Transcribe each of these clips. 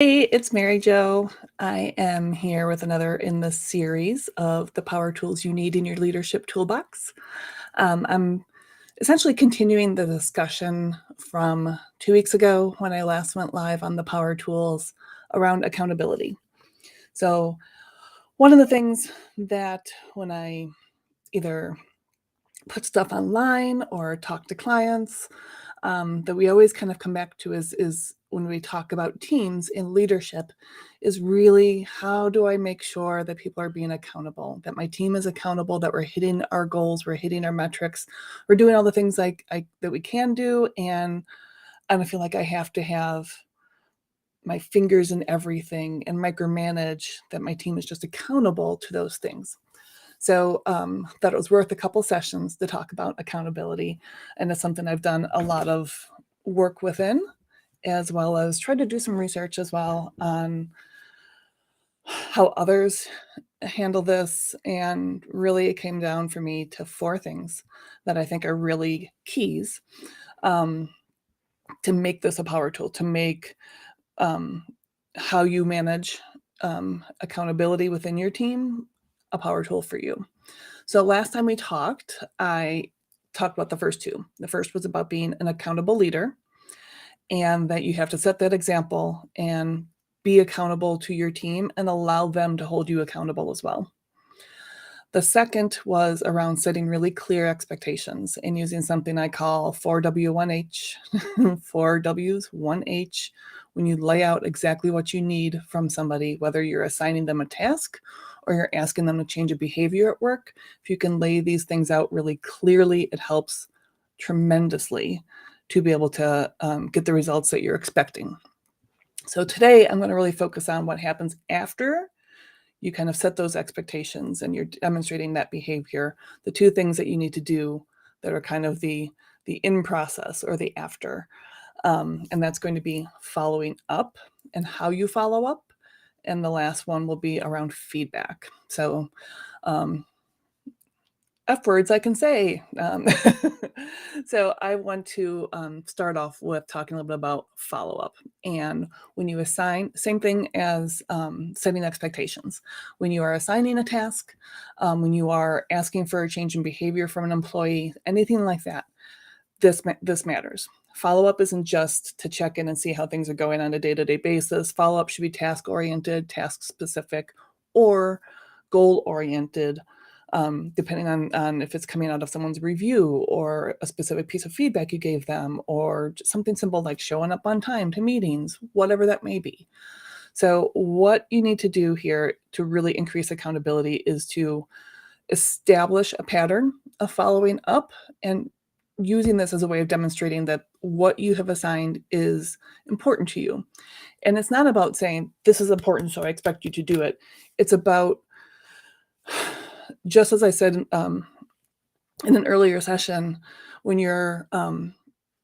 Hey, it's Mary Jo. I am here with another in the series of the power tools you need in your leadership toolbox. I'm essentially continuing the discussion from 2 weeks ago when I last went live on the power tools around accountability. So, one of the things that when I either put stuff online or talk to clients, that we always kind of come back to is when we talk about teams in leadership is really how do I make sure that people are being accountable, that my team is accountable, that we're hitting our goals, we're hitting our metrics, we're doing all the things that we can do, and I don't feel like I have to have my fingers in everything and micromanage, that my team is just accountable to those things. So thought it was worth a couple sessions to talk about accountability. And it's something I've done a lot of work within, as well as try to do some research as well on how others handle this. And really it came down for me to four things that I think are really keys um, to make this a power tool, to make how you manage accountability within your team a power tool for you. So last time we talked, I talked about the first two. The first was about being an accountable leader and that you have to set that example and be accountable to your team and allow them to hold you accountable as well. The second was around setting really clear expectations and using something I call 4W1H, 4Ws, 1H, when you lay out exactly what you need from somebody, whether you're assigning them a task or you're asking them to change a behavior at work. If you can lay these things out really clearly, it helps tremendously to be able to get the results that you're expecting. So today I'm going to really focus on what happens after you kind of set those expectations and you're demonstrating that behavior, the two things that you need to do that are kind of the in process or the after. And that's going to be following up and how you follow up. And the last one will be around feedback. So F words I can say. So I want to start off with talking a little bit about follow-up. And when you assign, same thing as setting expectations. When you are assigning a task, when you are asking for a change in behavior from an employee, anything like that, this matters. Follow-up isn't just to check in and see how things are going on a day-to-day basis. Follow-up should be task-oriented, task-specific, or goal-oriented, depending on if it's coming out of someone's review or a specific piece of feedback you gave them, or something simple like showing up on time to meetings, whatever that may be. So what you need to do here to really increase accountability is to establish a pattern of following up and using this as a way of demonstrating that what you have assigned is important to you. And it's not about saying, this is important, so I expect you to do it. It's about, just as I said in an earlier session, when you're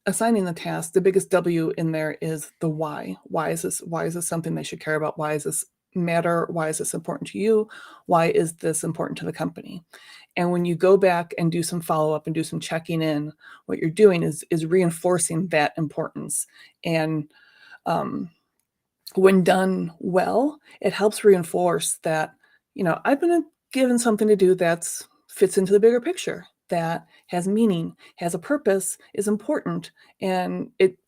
assigning the task, the biggest W in there is the why. Why is this something they should care about? Why is this matter? Why is this important to you? Why is this important to the company? And when you go back and do some follow-up and do some checking in, what you're doing is reinforcing that importance. And when done well, it helps reinforce that, I've been given something to do that fits into the bigger picture, that has meaning, has a purpose, is important, and it,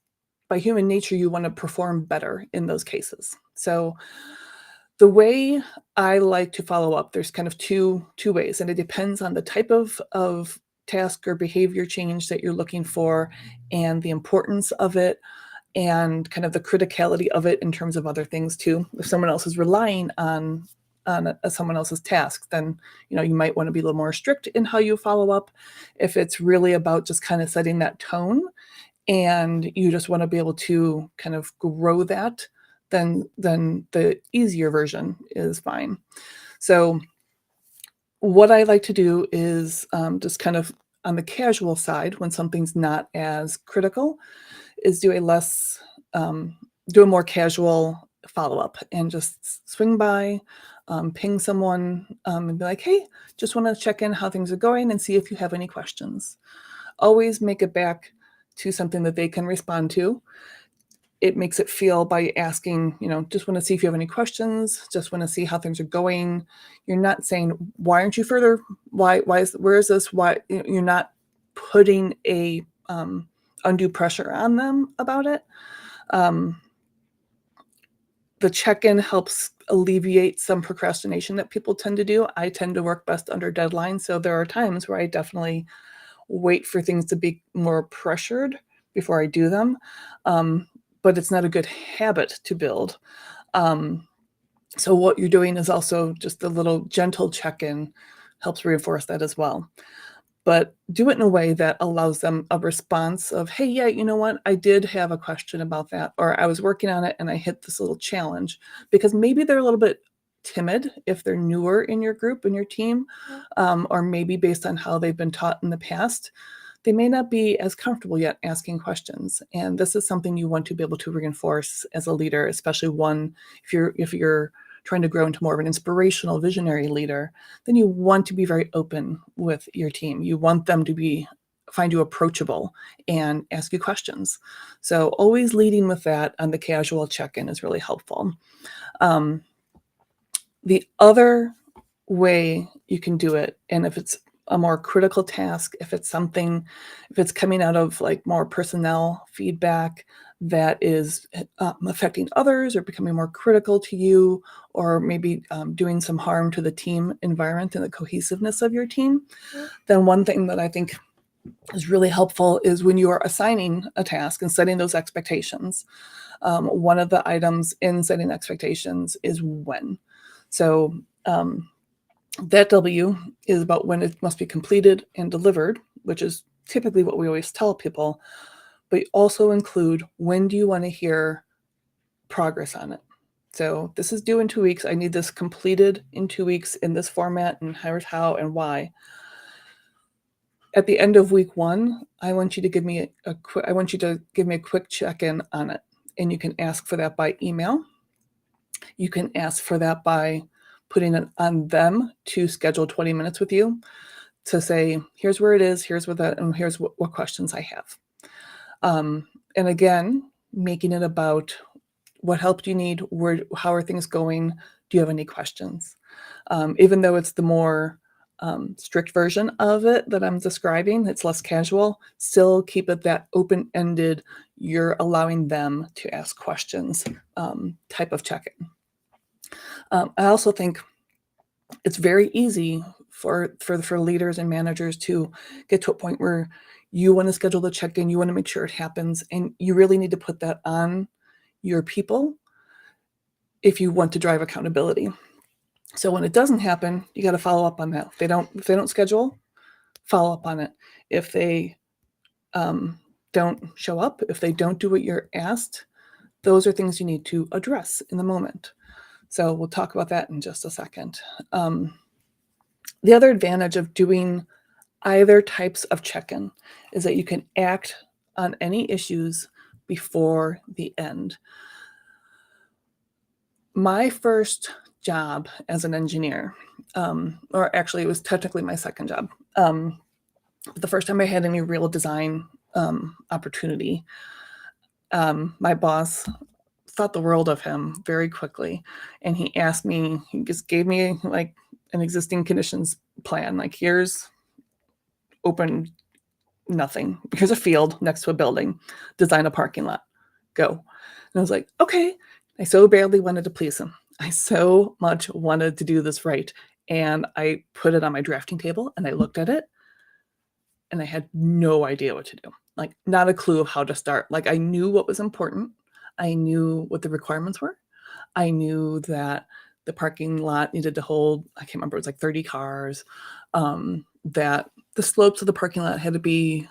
by human nature, you want to perform better in those cases. So the way I like to follow up, there's kind of two ways, and it depends on the type of task or behavior change that you're looking for and the importance of it and kind of the criticality of it in terms of other things too. If someone else is relying on someone else's task, then you might want to be a little more strict in how you follow up. If it's really about just kind of setting that tone and you just want to be able to kind of grow that, then the easier version is fine. So what I like to do is just kind of on the casual side, when something's not as critical, is do a more casual follow-up and just swing by, ping someone, and be like, hey, just want to check in how things are going and see if you have any questions. Always make it back to something that they can respond to. it makes it feel by asking, just want to see if you have any questions, just want to see how things are going. You're not saying, why aren't you further? Where is this? Why? You're not putting a undue pressure on them about it. The check-in helps alleviate some procrastination that people tend to do. I tend to work best under deadlines. So there are times where I definitely wait for things to be more pressured before I do them. But it's not a good habit to build. So what you're doing is also just a little gentle check-in helps reinforce that as well. But do it in a way that allows them a response of, hey, yeah, you know what? I did have a question about that, or I was working on it and I hit this little challenge, because maybe they're a little bit timid if they're newer in your group, in your team, or maybe based on how they've been taught in the past, they may not be as comfortable yet asking questions. And this is something you want to be able to reinforce as a leader, especially if you're trying to grow into more of an inspirational visionary leader, then you want to be very open with your team. You want them to find you approachable and ask you questions. So always leading with that on the casual check-in is really helpful. The other way you can do it, and if it's a more critical task, if it's coming out of like more personnel feedback that is affecting others or becoming more critical to you, or maybe doing some harm to the team environment and the cohesiveness of your team, then one thing that I think is really helpful is when you are assigning a task and setting those expectations. One of the items in setting expectations is when. So that W is about when it must be completed and delivered, which is typically what we always tell people, but also include, when do you want to hear progress on it? So this is due in 2 weeks. I need this completed in 2 weeks in this format, and here's how and why. At the end of week 1, I want you to give me a quick check-in on it. And you can ask for that by email. You can ask for that by putting it on them to schedule 20 minutes with you to say, here's where it is, here's and here's what questions I have. And again, making it about what help do you need, how are things going, do you have any questions? Even though it's the more strict version of it that I'm describing, it's less casual, still keep it that open-ended, you're allowing them to ask questions type of check-in. I also think it's very easy for leaders and managers to get to a point where you want to schedule the check-in, you want to make sure it happens, and you really need to put that on your people if you want to drive accountability. So when it doesn't happen, you got to follow up on that. If they don't schedule, follow up on it. If they don't show up, if they don't do what you're asked, those are things you need to address in the moment. So we'll talk about that in just a second. The other advantage of doing either types of check-in is that you can act on any issues before the end. My first job as an engineer, or actually it was technically my second job, but the first time I had any real design opportunity, my boss thought the world of him very quickly, and he just gave me like an existing conditions plan, like here's open nothing, here's a field next to a building, design a parking lot, go. And I was like, okay. I so badly wanted to please him. I so much wanted to do this right. And I put it on my drafting table and I looked at it and I had no idea what to do. Like, not a clue of how to start. Like, I knew what was important. I knew what the requirements were. I knew that the parking lot needed to hold, I can't remember, it was like 30 cars, that the slopes of the parking lot had to be,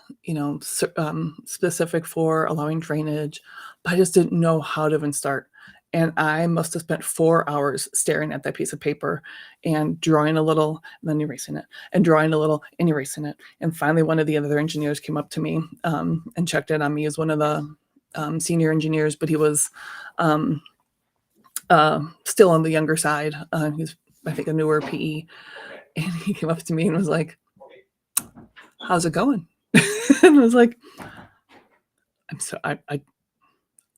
specific for allowing drainage, but I just didn't know how to even start. And I must have spent 4 hours staring at that piece of paper and drawing a little, and then erasing it, and drawing a little and erasing it. And finally, one of the other engineers came up to me and checked in on me as one of the senior engineers, but he was still on the younger side. He's, I think, a newer PE. And he came up to me and was like, how's it going? And I was like,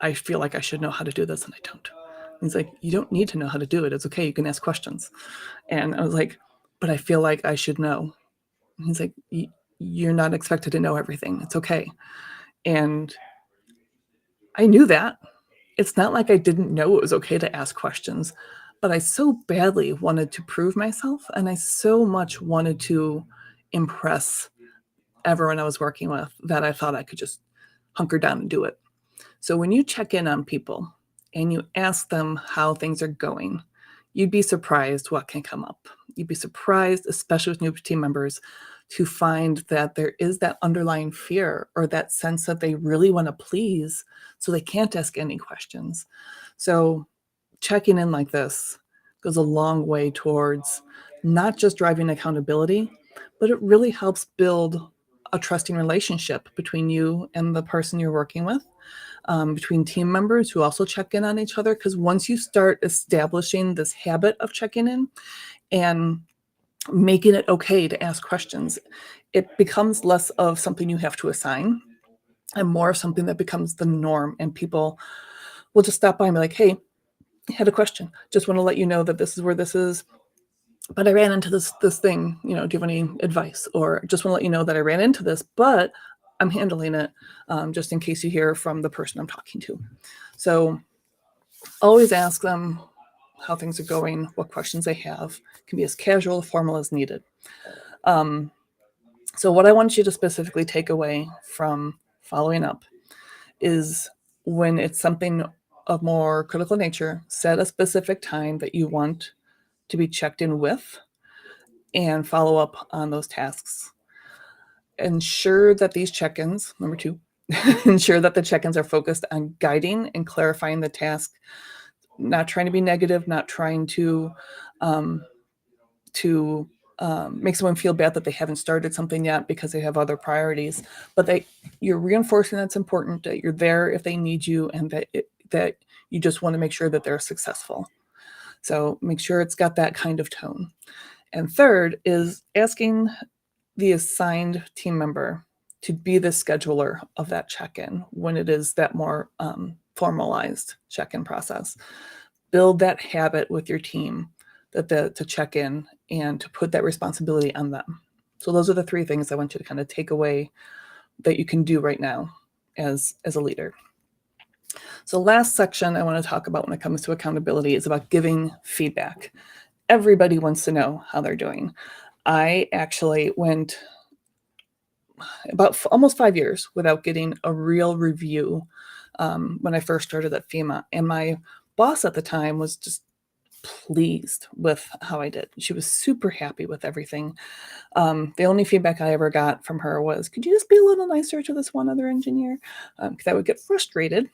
I feel like I should know how to do this and I don't. He's like, you don't need to know how to do it. It's okay. You can ask questions. And I was like, but I feel like I should know. And he's like, you're not expected to know everything. It's okay. And I knew that. It's not like I didn't know it was okay to ask questions, but I so badly wanted to prove myself. And I so much wanted to impress everyone I was working with that I thought I could just hunker down and do it. So when you check in on people and you ask them how things are going, you'd be surprised what can come up. You'd be surprised, especially with new team members, to find that there is that underlying fear or that sense that they really want to please, so they can't ask any questions. So checking in like this goes a long way towards not just driving accountability, but it really helps build a trusting relationship between you and the person you're working with, between team members who also check in on each other. Because once you start establishing this habit of checking in and making it okay to ask questions, it becomes less of something you have to assign and more of something that becomes the norm. And people will just stop by and be like, hey, I had a question. Just want to let you know that this is where this is. But I ran into this thing. Do you have any advice? Or just want to let you know that I ran into this, but I'm handling it, just in case you hear from the person I'm talking to. So always ask them how things are going, what questions they have. It can be as casual or formal as needed. So what I want you to specifically take away from following up is, when it's something of more critical nature, set a specific time that you want to be checked in with and follow up on those tasks. Ensure that these check-ins, number 2, ensure that the check-ins are focused on guiding and clarifying the task, not trying to be negative, not trying to make someone feel bad that they haven't started something yet because they have other priorities, but you're reinforcing that's important, that you're there if they need you, and that you just want to make sure that they're successful. So make sure it's got that kind of tone. And third is asking the assigned team member to be the scheduler of that check-in when it is that more formalized check-in process. Build that habit with your team to check in and to put that responsibility on them. So those are the 3 things I want you to kind of take away that you can do right now as a leader. So last section I want to talk about when it comes to accountability is about giving feedback. Everybody wants to know how they're doing. I actually went about almost 5 years without getting a real review when I first started at FEMA. And my boss at the time was just pleased with how I did. She was super happy with everything. The only feedback I ever got from her was, could you just be a little nicer to this one other engineer? Because I would get frustrated,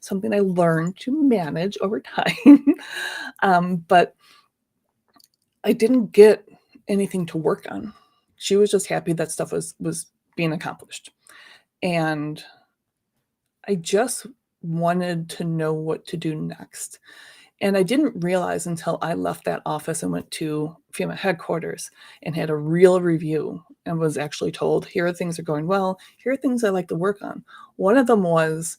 something I learned to manage over time. But I didn't get anything to work on. She was just happy that stuff was being accomplished. And I just wanted to know what to do next. And I didn't realize until I left that office and went to FEMA headquarters and had a real review and was actually told, here are things that are going well, here are things I like to work on. One of them was,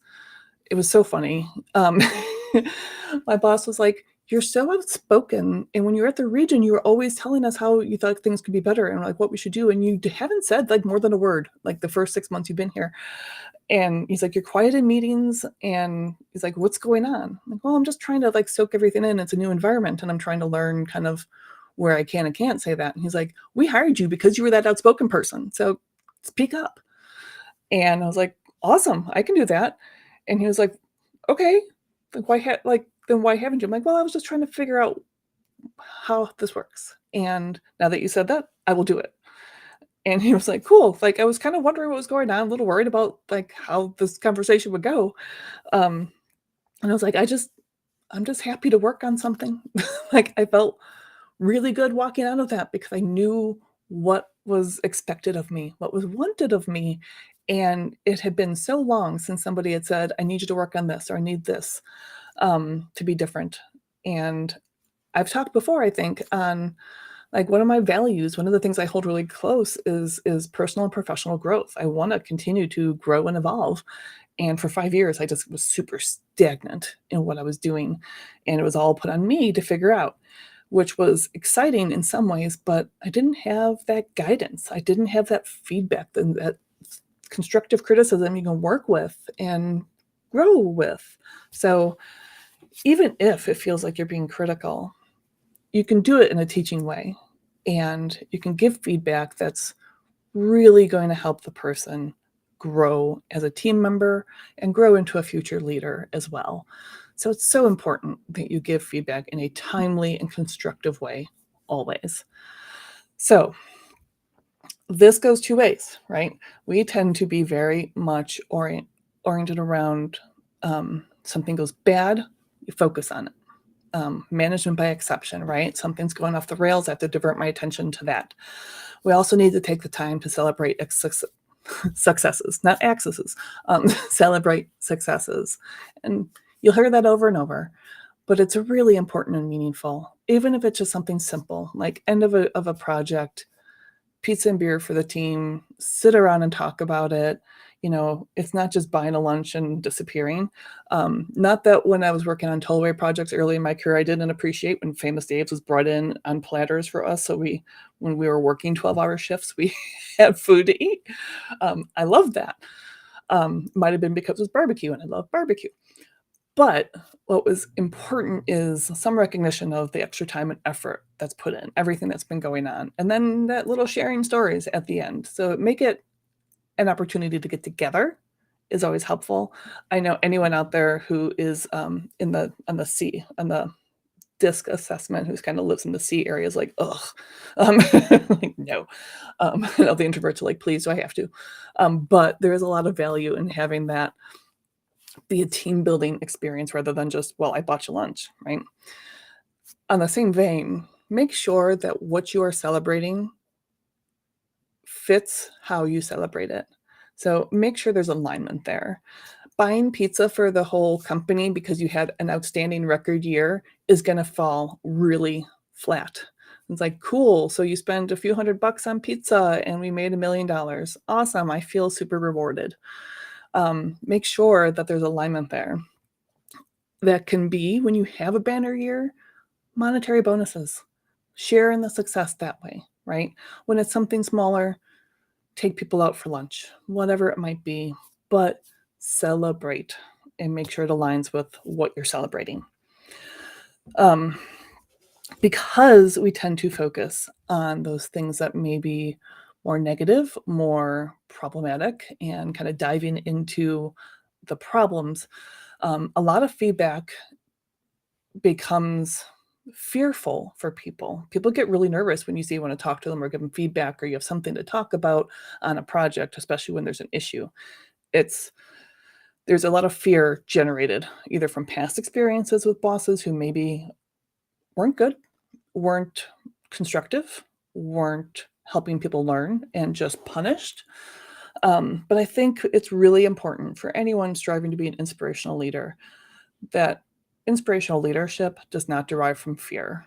it was so funny. My boss was like, you're so outspoken. And when you're at the region, you were always telling us how you thought things could be better and like what we should do. And you haven't said like more than a word, like the first 6 months you've been here. And he's like, you're quiet in meetings. And he's like, what's going on? I'm like, well, I'm just trying to like soak everything in. It's a new environment. And I'm trying to learn kind of where I can and can't say that. And he's like, we hired you because you were that outspoken person. So speak up. And I was like, awesome, I can do that. And he was like, okay, then why haven't you? I'm like, well, I was just trying to figure out how this works. And now that you said that, I will do it. And he was like, cool. Like, I was kind of wondering what was going on, a little worried about like how this conversation would go. And I was like, I'm just happy to work on something. Like, I felt really good walking out of that because I knew what was expected of me, what was wanted of me. And it had been so long since somebody had said, I need you to work on this, or I need this to be different. And I've talked before, I think, on like one of my values, one of the things I hold really close is personal and professional growth. I want to continue to grow and evolve. And for 5 years, I just was super stagnant in what I was doing. And it was all put on me to figure out, which was exciting in some ways, but I didn't have that guidance. I didn't have that feedback, that constructive criticism you can work with and grow with. So even if it feels like you're being critical, you can do it in a teaching way. And you can give feedback that's really going to help the person grow as a team member and grow into a future leader as well. So it's so important that you give feedback in a timely and constructive way always. So this goes two ways, right? We tend to be very much oriented around something goes bad, you focus on it. Management by exception, right? Something's going off the rails, I have to divert my attention to that. We also need to take the time to celebrate successes, not accesses, celebrate successes. And you'll hear that over and over, but it's really important and meaningful, even if it's just something simple, like end of a project, pizza and beer for the team, sit around and talk about it. It's not just buying a lunch and disappearing. Not that when I was working on tollway projects early in my career, I didn't appreciate when Famous Dave's was brought in on platters for us. So when we were working 12-hour shifts, we had food to eat. I loved that. Might have been because it was barbecue and I love barbecue. But what was important is some recognition of the extra time and effort that's put in, everything that's been going on. And then that little sharing stories at the end. So make it an opportunity to get together is always helpful. I know anyone out there who is on the disc assessment, who's kind of lives in the C area is like, ugh, like, no. And all the introverts are like, please, do I have to? But there is a lot of value in having that be a team building experience rather than just, well, I bought you lunch, right? On the same vein, make sure that what you are celebrating fits how you celebrate it. So make sure there's alignment there. Buying pizza for the whole company because you had an outstanding record year is going to fall really flat. It's like, cool. So you spent a few $100 on pizza and we made $1 million. Awesome. I feel super rewarded. Make sure that there's alignment there. That can be, when you have a banner year, monetary bonuses. Share in the success that way, right? When it's something smaller, take people out for lunch, whatever it might be, but celebrate and make sure it aligns with what you're celebrating. Because we tend to focus on those things that may be more negative, more problematic, and kind of diving into the problems, a lot of feedback becomes fearful for people. People get really nervous when you say you want to talk to them or give them feedback or you have something to talk about on a project, especially when there's an issue. There's a lot of fear generated either from past experiences with bosses who maybe weren't good, weren't constructive, weren't helping people learn and just punished. But I think it's really important for anyone striving to be an inspirational leader that inspirational leadership does not derive from fear.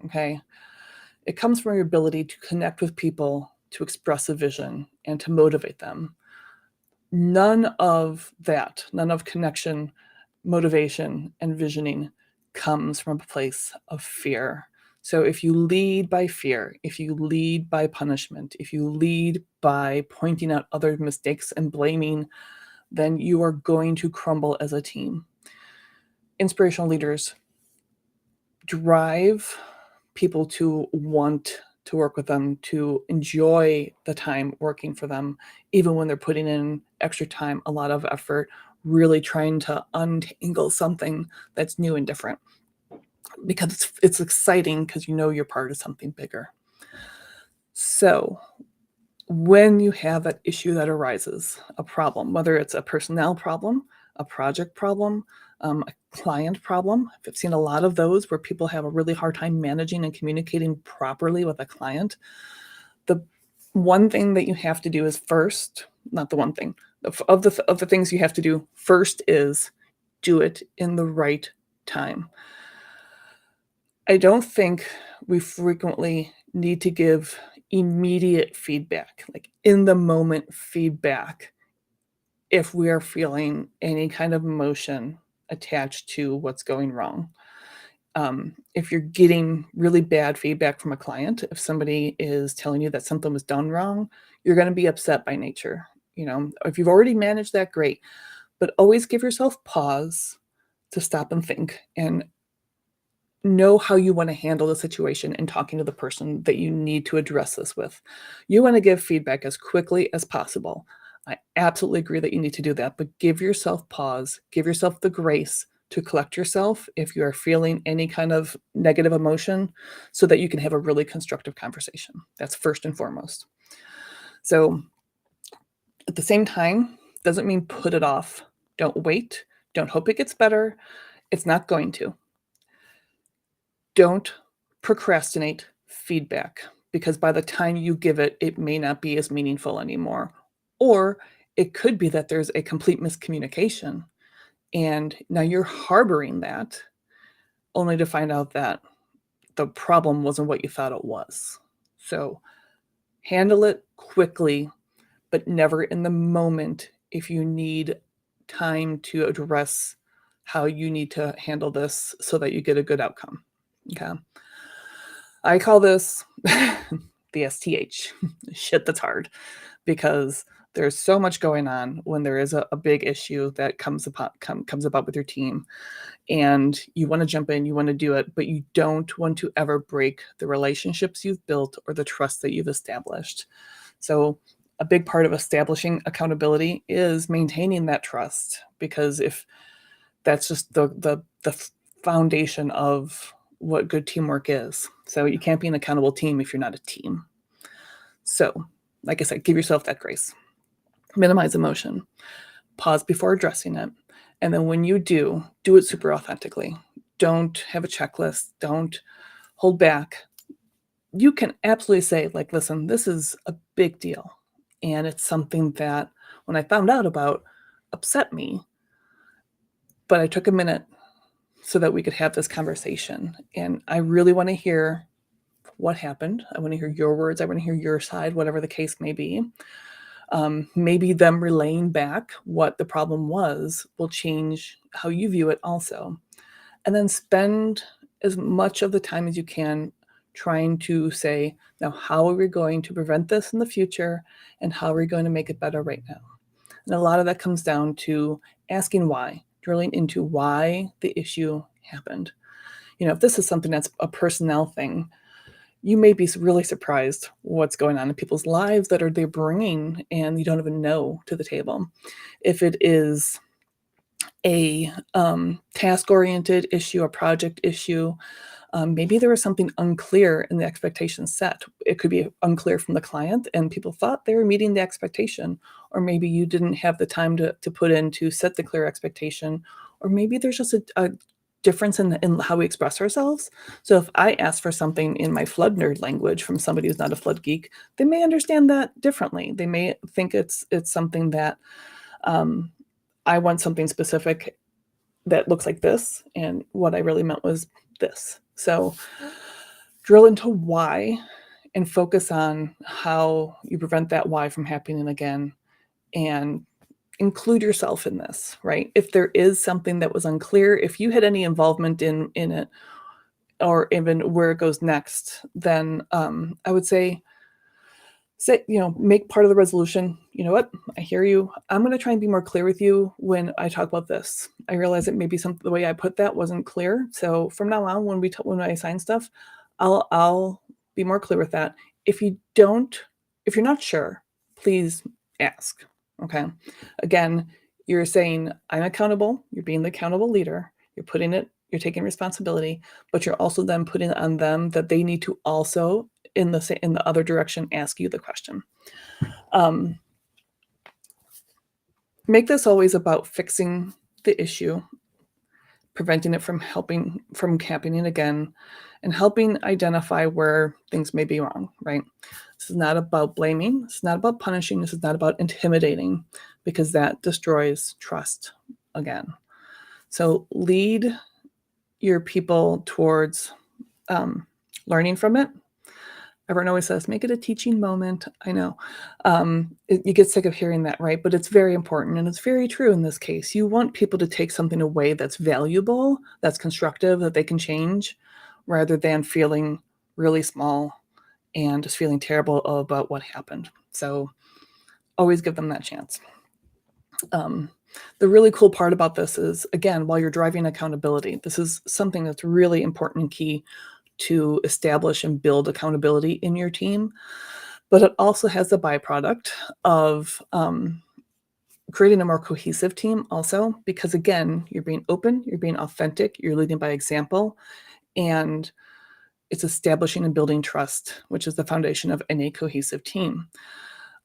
Okay. It comes from your ability to connect with people, to express a vision, and to motivate them. None of connection, motivation, and visioning comes from a place of fear. So if you lead by fear, if you lead by punishment, if you lead by pointing out other mistakes and blaming, then you are going to crumble as a team. Inspirational leaders drive people to want to work with them, to enjoy the time working for them, even when they're putting in extra time, a lot of effort, really trying to untangle something that's new and different. Because it's exciting because you know you're part of something bigger. So when you have that issue that arises, a problem, whether it's a personnel problem, a project problem, a client problem. I've seen a lot of those where people have a really hard time managing and communicating properly with a client. The one thing that you have to do is first, not the one thing, of the things you have to do first is do it in the right time. I don't think we frequently need to give immediate feedback, like in the moment feedback if we are feeling any kind of emotion attached to what's going wrong. If you're getting really bad feedback from a client, if somebody is telling you that something was done wrong, you're going to be upset by nature. If you've already managed that, great. But always give yourself pause to stop and think and know how you want to handle the situation and talking to the person that you need to address this with. You want to give feedback as quickly as possible. I absolutely agree that you need to do that, but give yourself pause, give yourself the grace to collect yourself if you are feeling any kind of negative emotion so that you can have a really constructive conversation. That's first and foremost. So at the same time, doesn't mean put it off. Don't wait. Don't hope it gets better. It's not going to. Don't procrastinate feedback because by the time you give it, it may not be as meaningful anymore. Or it could be that there's a complete miscommunication and now you're harboring that only to find out that the problem wasn't what you thought it was. So handle it quickly, but never in the moment if you need time to address how you need to handle this so that you get a good outcome. Okay. I call this the STH, shit that's hard, because there's so much going on when there is a big issue that comes about with your team, and you want to jump in, you want to do it, but you don't want to ever break the relationships you've built or the trust that you've established. So a big part of establishing accountability is maintaining that trust, because if that's just the foundation of what good teamwork is. So you can't be an accountable team if you're not a team. So, like I said, give yourself that grace. Minimize emotion. Pause before addressing it. And then when you do it super authentically. Don't have a checklist. Don't hold back. You can absolutely say, like, listen, this is a big deal. And it's something that, when I found out about, upset me. But I took a minute so that we could have this conversation. And I really want to hear what happened. I want to hear your words. I want to hear your side, whatever the case may be. Maybe them relaying back what the problem was will change how you view it also. And then spend as much of the time as you can trying to say, now, how are we going to prevent this in the future? And how are we going to make it better right now? And a lot of that comes down to asking why, drilling into why the issue happened. If this is something that's a personnel thing, you may be really surprised what's going on in people's lives that they're bringing and you don't even know to the table. If it is a task-oriented issue, a project issue, maybe there was something unclear in the expectation set. It could be unclear from the client and people thought they were meeting the expectation, or maybe you didn't have the time to put in to set the clear expectation, or maybe there's just a difference in how we express ourselves. So if I ask for something in my flood nerd language from somebody who's not a flood geek, they may understand that differently. They may think it's something that I want something specific that looks like this, and what I really meant was this. So drill into why and focus on how you prevent that why from happening again, and include yourself in this, right? If there is something that was unclear, if you had any involvement in it, or even where it goes next, then I would say, make part of the resolution. You know what? I hear you. I'm going to try and be more clear with you when I talk about this. I realize that maybe the way I put that wasn't clear. So from now on, when I assign stuff, I'll be more clear with that. If you're not sure, please ask. Okay. Again, you're saying I'm accountable. You're being the accountable leader. You're taking responsibility, but you're also then putting on them that they need to also, in the other direction, ask you the question. Make this always about fixing the issue, preventing it from happening again, and helping identify where things may be wrong, right? This is not about blaming. This is not about punishing. This is not about intimidating, because that destroys trust again. So lead your people towards learning from it. Everyone always says, make it a teaching moment. I know. You get sick of hearing that, right? But it's very important, and it's very true in this case. You want people to take something away that's valuable, that's constructive, that they can change, rather than feeling really small and just feeling terrible about what happened. So always give them that chance. The really cool part about this is, again, while you're driving accountability, this is something that's really important and key to establish and build accountability in your team. But it also has the byproduct of creating a more cohesive team also, because again, you're being open, you're being authentic, you're leading by example, and it's establishing and building trust, which is the foundation of any cohesive team.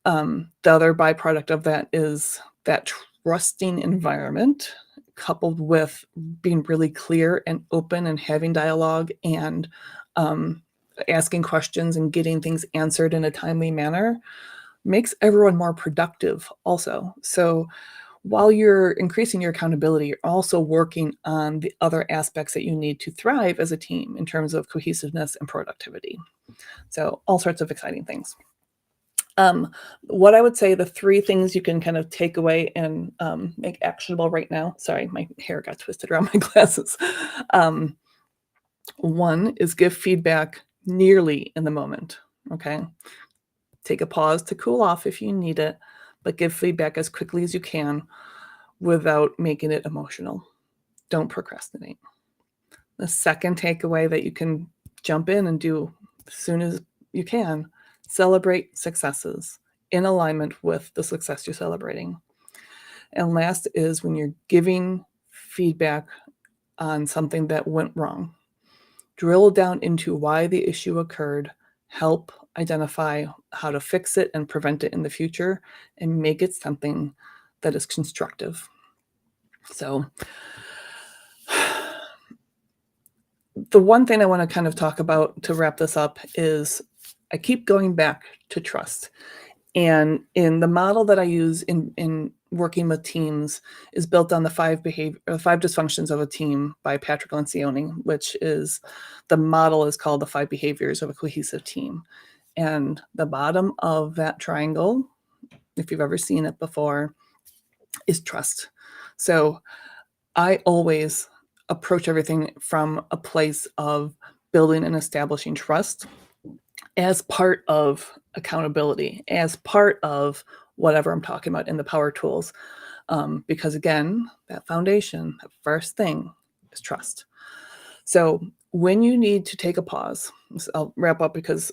The other byproduct of that is that trusting environment, coupled with being really clear and open and having dialogue and asking questions and getting things answered in a timely manner, makes everyone more productive also. So while you're increasing your accountability, you're also working on the other aspects that you need to thrive as a team in terms of cohesiveness and productivity. So all sorts of exciting things. What I would say, the three things you can kind of take away and make actionable right now. Sorry, my hair got twisted around my glasses. One is give feedback nearly in the moment. Okay. Take a pause to cool off if you need it, but give feedback as quickly as you can without making it emotional. Don't procrastinate. The second takeaway that you can jump in and do as soon as you can, celebrate successes in alignment with the success you're celebrating. And last is when you're giving feedback on something that went wrong, drill down into why the issue occurred, help identify how to fix it and prevent it in the future, and make it something that is constructive. So the one thing I want to kind of talk about to wrap this up is I keep going back to trust. And in the model that I use in working with teams is built on the five dysfunctions of a team by Patrick Lencioni, which is the model is called the 5 behaviors of a cohesive team. And the bottom of that triangle, if you've ever seen it before, is trust. So I always approach everything from a place of building and establishing trust as part of accountability, as part of whatever I'm talking about in the power tools. Because again, that foundation, that first thing is trust. So when you need to take a pause, I'll wrap up because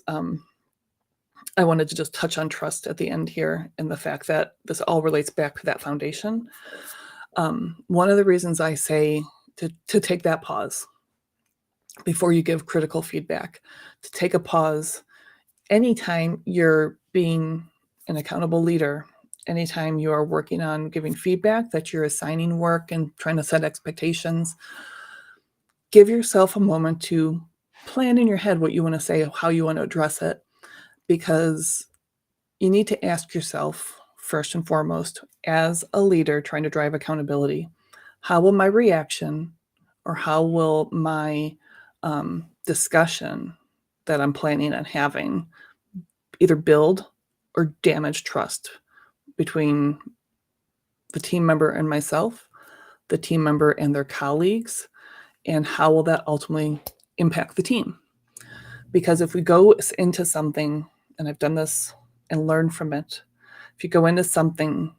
I wanted to just touch on trust at the end here and the fact that this all relates back to that foundation. One of the reasons I say to take that pause before you give critical feedback, to take a pause anytime you're being an accountable leader, anytime you are working on giving feedback, that you're assigning work and trying to set expectations, give yourself a moment to plan in your head what you want to say, how you want to address it, because you need to ask yourself, first and foremost, as a leader trying to drive accountability, how will my reaction or how will my discussion that I'm planning on having either build or damage trust between the team member and myself, the team member and their colleagues, and how will that ultimately impact the team? Because if we go into something, and I've done this and learned from it, if you go into something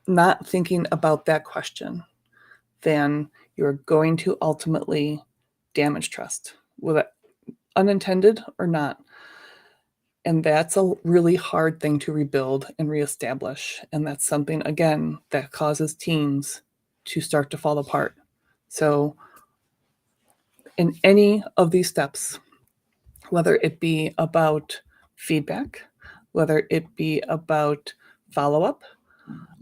not thinking about that question, then you're going to ultimately damage trust, whether unintended or not. And that's a really hard thing to rebuild and reestablish. And that's something, again, that causes teams to start to fall apart. So in any of these steps, whether it be about feedback, whether it be about follow-up,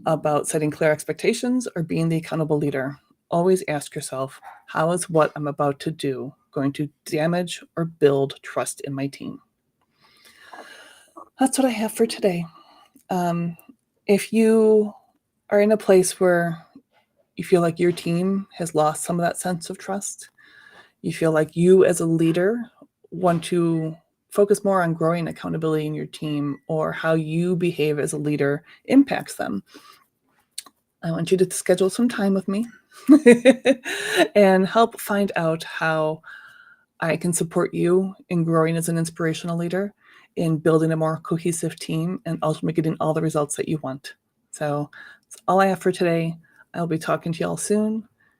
about setting clear expectations, or being the accountable leader, always ask yourself, how is what I'm about to do going to damage or build trust in my team? That's what I have for today. If you are in a place where you feel like your team has lost some of that sense of trust, you feel like you as a leader want to focus more on growing accountability in your team or how you behave as a leader impacts them, I want you to schedule some time with me and help find out how I can support you in growing as an inspirational leader, in building a more cohesive team, and ultimately getting all the results that you want. So that's all I have for today. I'll be talking to y'all soon.